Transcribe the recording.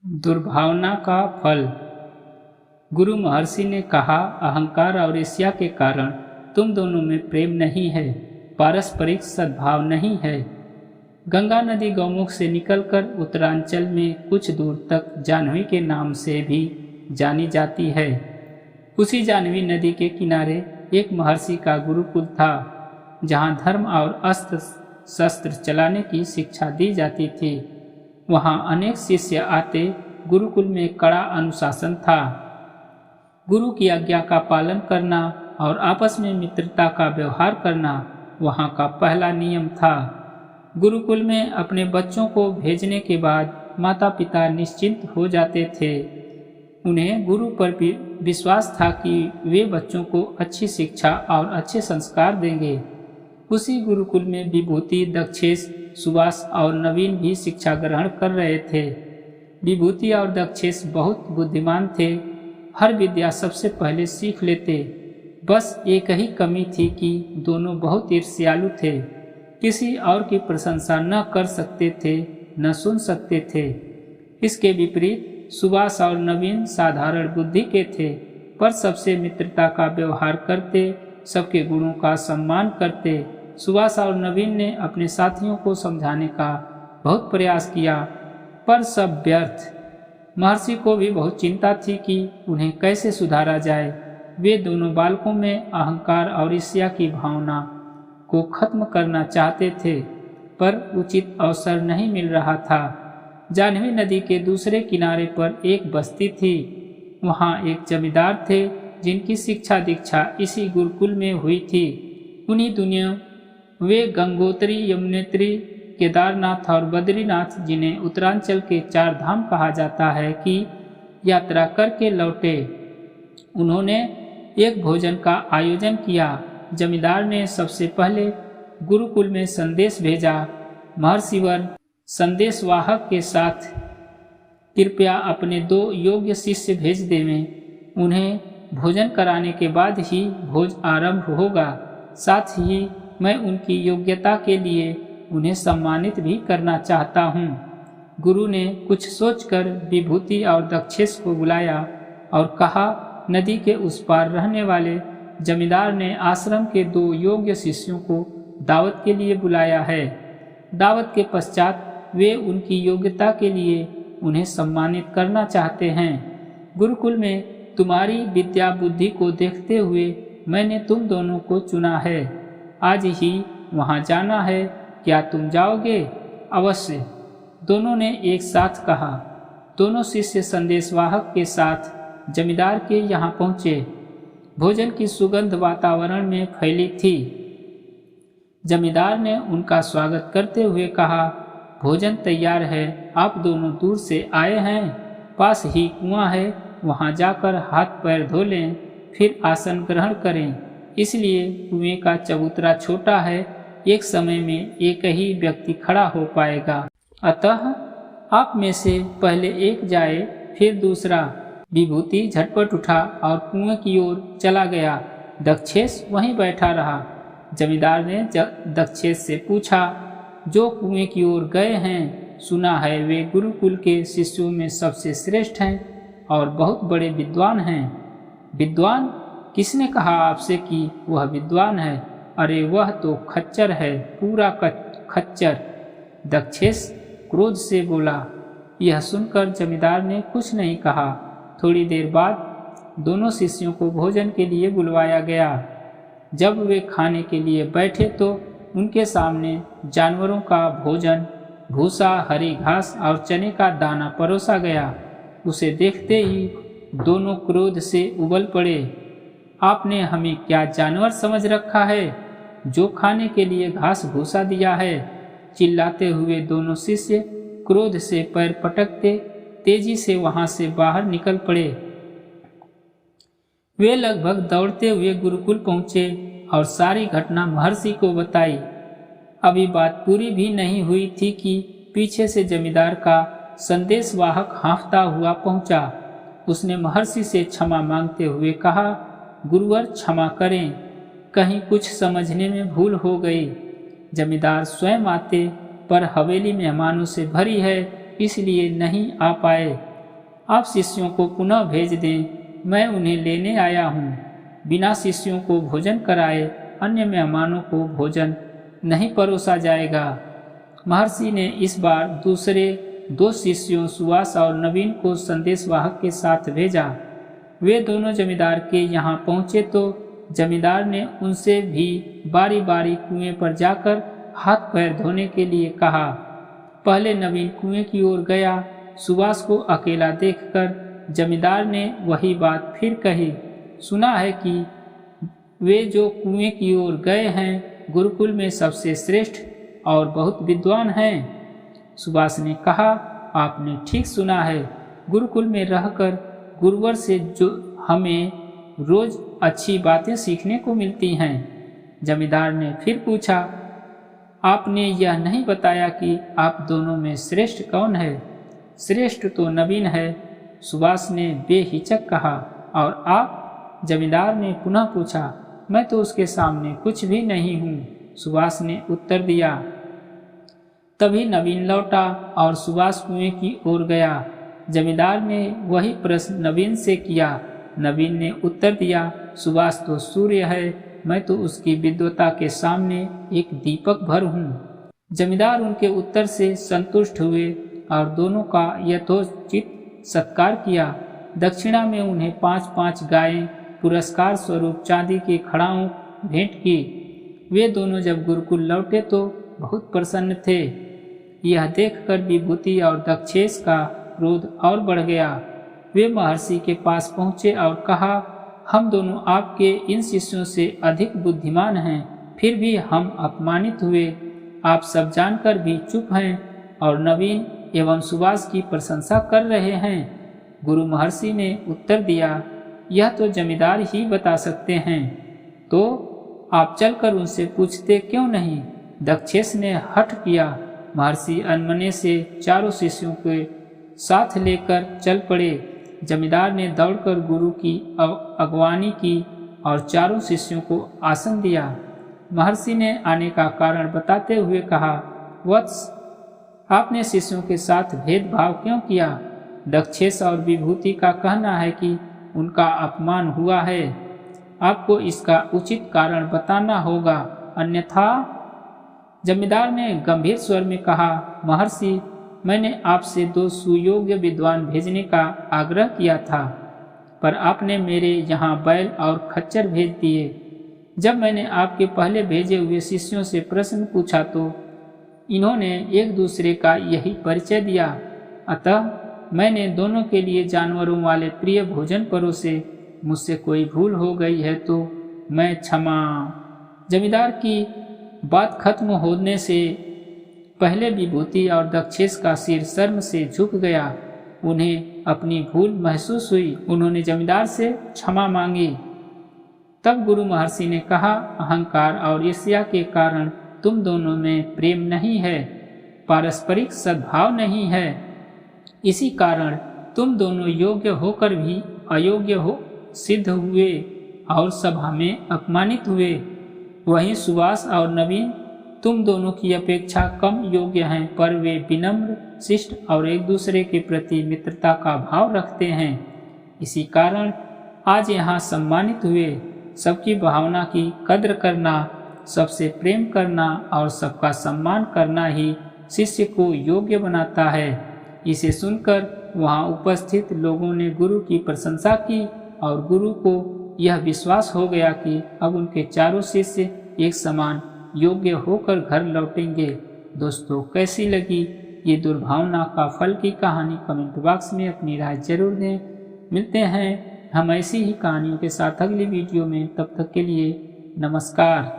दुर्भावना का फल। गुरु महर्षि ने कहा, अहंकार और ईर्ष्या के कारण तुम दोनों में प्रेम नहीं है, पारस्परिक सद्भाव नहीं है। गंगा नदी गौमुख से निकलकर उत्तरांचल में कुछ दूर तक जाह्नवी के नाम से भी जानी जाती है। उसी जाह्नवी नदी के किनारे एक महर्षि का गुरुकुल था, जहाँ धर्म और अस्त्र शस्त्र चलाने की शिक्षा दी जाती थी। वहाँ अनेक शिष्य आते। गुरुकुल में कड़ा अनुशासन था। गुरु की आज्ञा का पालन करना और आपस में मित्रता का व्यवहार करना वहाँ का पहला नियम था। गुरुकुल में अपने बच्चों को भेजने के बाद माता पिता निश्चिंत हो जाते थे। उन्हें गुरु पर भी विश्वास था कि वे बच्चों को अच्छी शिक्षा और अच्छे संस्कार देंगे। उसी गुरुकुल में विभूति, दक्षेश, सुभाष और नवीन भी शिक्षा ग्रहण कर रहे थे। विभूति और दक्षेश बहुत बुद्धिमान थे, हर विद्या सबसे पहले सीख लेते। बस एक ही कमी थी कि दोनों बहुत ईर्ष्यालु थे, किसी और की प्रशंसा न कर सकते थे, न सुन सकते थे। इसके विपरीत सुभाष और नवीन साधारण बुद्धि के थे, पर सबसे मित्रता का व्यवहार करते, सबके गुणों का सम्मान करते। सुभाष और नवीन ने अपने साथियों को समझाने का बहुत प्रयास किया, पर सब व्यर्थ। महर्षि को भी बहुत चिंता थी कि उन्हें कैसे सुधारा जाए। वे दोनों बालकों में अहंकार और ईर्ष्या की भावना को खत्म करना चाहते थे, पर उचित अवसर नहीं मिल रहा था। जाह्नवी नदी के दूसरे किनारे पर एक बस्ती थी। वहाँ एक जमींदार थे, जिनकी शिक्षा दीक्षा इसी गुरुकुल में हुई थी। उन्हीं दुनिया वे गंगोत्री, यमुनोत्री, केदारनाथ और बद्रीनाथ, जिन्हें उत्तरांचल के 4 धाम कहा जाता है, की यात्रा करके लौटे। उन्होंने एक भोजन का आयोजन किया। जमींदार ने सबसे पहले गुरुकुल में संदेश भेजा, महर्षिवर संदेशवाहक के साथ कृपया अपने 2 योग्य शिष्य भेज देवें। उन्हें भोजन कराने के बाद ही भोज आरंभ होगा। साथ ही मैं उनकी योग्यता के लिए उन्हें सम्मानित भी करना चाहता हूँ। गुरु ने कुछ सोचकर विभूति और दक्षेश को बुलाया और कहा, नदी के उस पार रहने वाले जमींदार ने आश्रम के 2 योग्य शिष्यों को दावत के लिए बुलाया है। दावत के पश्चात वे उनकी योग्यता के लिए उन्हें सम्मानित करना चाहते हैं। गुरुकुल में तुम्हारी विद्या बुद्धि को देखते हुए मैंने तुम दोनों को चुना है। आज ही वहाँ जाना है, क्या तुम जाओगे? अवश्य, दोनों ने एक साथ कहा। दोनों शिष्य संदेशवाहक के साथ जमींदार के यहाँ पहुँचे। भोजन की सुगंध वातावरण में फैली थी। जमींदार ने उनका स्वागत करते हुए कहा, भोजन तैयार है, आप दोनों दूर से आए हैं, पास ही कुआं है, वहाँ जाकर हाथ पैर धो लें, फिर आसन ग्रहण करें। इसलिए कुएं का चबूतरा छोटा है, एक समय में एक ही व्यक्ति खड़ा हो पाएगा। अतः आप में से पहले एक जाए, फिर दूसरा। विभूति झटपट उठा और कुएं की ओर चला गया। दक्षेश वहीं बैठा रहा। जमींदार ने दक्षेश से पूछा, जो कुएं की ओर गए हैं, सुना है वे गुरुकुल के शिष्यों में सबसे श्रेष्ठ हैं और बहुत बड़े विद्वान हैं। विद्वान? किसने कहा आपसे कि वह विद्वान है? अरे वह तो खच्चर है, पूरा खच्चर। दक्षेश क्रोध से बोला। यह सुनकर जमींदार ने कुछ नहीं कहा। थोड़ी देर बाद दोनों शिष्यों को भोजन के लिए बुलवाया गया। जब वे खाने के लिए बैठे तो उनके सामने जानवरों का भोजन, भूसा, हरी घास और चने का दाना परोसा गया। उसे देखते ही दोनों क्रोध से उबल पड़े। आपने हमें क्या जानवर समझ रखा है, जो खाने के लिए घास भूसा दिया है? चिल्लाते हुए दोनों शिष्य क्रोध से पैर पटकते तेजी से वहां से बाहर निकल पड़े। वे लगभग दौड़ते हुए गुरुकुल पहुंचे और सारी घटना महर्षि को बताई। अभी बात पूरी भी नहीं हुई थी कि पीछे से जमींदार का संदेशवाहक हाँफता हुआ पहुंचा। उसने महर्षि से क्षमा मांगते हुए कहा, गुरुवर क्षमा करें, कहीं कुछ समझने में भूल हो गई। जमींदार स्वयं आते, पर हवेली मेहमानों से भरी है, इसलिए नहीं आ पाए। आप शिष्यों को पुनः भेज दें, मैं उन्हें लेने आया हूँ। बिना शिष्यों को भोजन कराए अन्य मेहमानों को भोजन नहीं परोसा जाएगा। महर्षि ने इस बार दूसरे 2 शिष्यों सुवास और नवीन को संदेशवाहक के साथ भेजा। वे दोनों जमींदार के यहाँ पहुँचे तो जमींदार ने उनसे भी बारी बारी कुएं पर जाकर हाथ पैर धोने के लिए कहा। पहले नवीन कुएं की ओर गया। सुवास को अकेला देखकर जमींदार ने वही बात फिर कही। सुना है कि वे जो कुएं की ओर गए हैं गुरुकुल में सबसे श्रेष्ठ और बहुत विद्वान हैं। सुवास ने कहा, आपने ठीक सुना है। गुरुकुल में रहकर गुरुवर से जो हमें रोज अच्छी बातें सीखने को मिलती हैं। जमींदार ने फिर पूछा, आपने यह नहीं बताया कि आप दोनों में श्रेष्ठ कौन है? श्रेष्ठ तो नवीन है, सुवास ने बेहिचक कहा। और आप? जमींदार ने पुनः पूछा। मैं तो उसके सामने कुछ भी नहीं हूँ, सुवास ने उत्तर दिया। तभी नवीन लौटा और सुवास कुएं की ओर गया। जमींदार ने वही प्रश्न नवीन से किया। नवीन ने उत्तर दिया, सुवास तो सूर्य है, मैं तो उसकी विद्वता के सामने एक दीपक भर हूँ। जमींदार उनके उत्तर से संतुष्ट हुए और दोनों का यथोचित सत्कार किया। दक्षिणा में उन्हें 5-5 गायें पुरस्कार स्वरूप चांदी के खड़ाऊं भेंट की। वे दोनों जब गुरुकुल लौटे तो बहुत प्रसन्न थे। यह देखकर विभूति और दक्षेश का क्रोध और बढ़ गया। वे महर्षि के पास पहुँचे और कहा, हम दोनों आपके इन शिष्यों से अधिक बुद्धिमान हैं, फिर भी हम अपमानित हुए। आप सब जानकर भी चुप हैं और नवीन एवं सुवास की प्रशंसा कर रहे हैं। गुरु महर्षि ने उत्तर दिया, यह तो जमींदार ही बता सकते हैं, तो आप चलकर उनसे पूछते क्यों नहीं? दक्षेश ने हठ किया। महर्षि अनमने से चारों शिष्यों के साथ लेकर चल पड़े। जमींदार ने दौड़कर गुरु की अगवानी की और चारों शिष्यों को आसन दिया। महर्षि ने आने का कारण बताते हुए कहा, वत्स, आपने शिष्यों के साथ भेदभाव क्यों किया? दक्षेश और विभूति का कहना है कि उनका अपमान हुआ है। आपको इसका उचित कारण बताना होगा, अन्यथा। जमींदार ने गंभीर स्वर में कहा, महर्षि, मैंने आपसे 2 सुयोग्य विद्वान भेजने का आग्रह किया था, पर आपने मेरे यहाँ बैल और खच्चर भेज दिए। जब मैंने आपके पहले भेजे हुए शिष्यों से प्रश्न पूछा तो इन्होंने एक दूसरे का यही परिचय दिया। अतः मैंने दोनों के लिए जानवरों वाले प्रिय भोजन परोसे। मुझसे कोई भूल हो गई है तो मैं क्षमा। जमींदार की बात खत्म होने से पहले विभूति और दक्षेश का सिर शर्म से झुक गया। उन्हें अपनी भूल महसूस हुई। उन्होंने जमींदार से क्षमा मांगी। तब गुरु महर्षि ने कहा, अहंकार और ईर्ष्या के कारण तुम दोनों में प्रेम नहीं है, पारस्परिक सद्भाव नहीं है। इसी कारण तुम दोनों योग्य होकर भी अयोग्य हो सिद्ध हुए और सभा में अपमानित हुए। वहीं सुवास और नवीन तुम दोनों की अपेक्षा कम योग्य हैं, पर वे विनम्र, शिष्ट और एक दूसरे के प्रति मित्रता का भाव रखते हैं। इसी कारण आज यहाँ सम्मानित हुए। सबकी भावना की कद्र करना, सबसे प्रेम करना और सबका सम्मान करना ही शिष्य को योग्य बनाता है। इसे सुनकर वहाँ उपस्थित लोगों ने गुरु की प्रशंसा की और गुरु को यह विश्वास हो गया कि अब उनके चारों शिष्य एक समान योग्य होकर घर लौटेंगे। दोस्तों, कैसी लगी ये दुर्भावना का फल की कहानी? कमेंट बॉक्स में अपनी राय जरूर दें। मिलते हैं हम ऐसी ही कहानियों के साथ अगली वीडियो में। तब तक के लिए नमस्कार।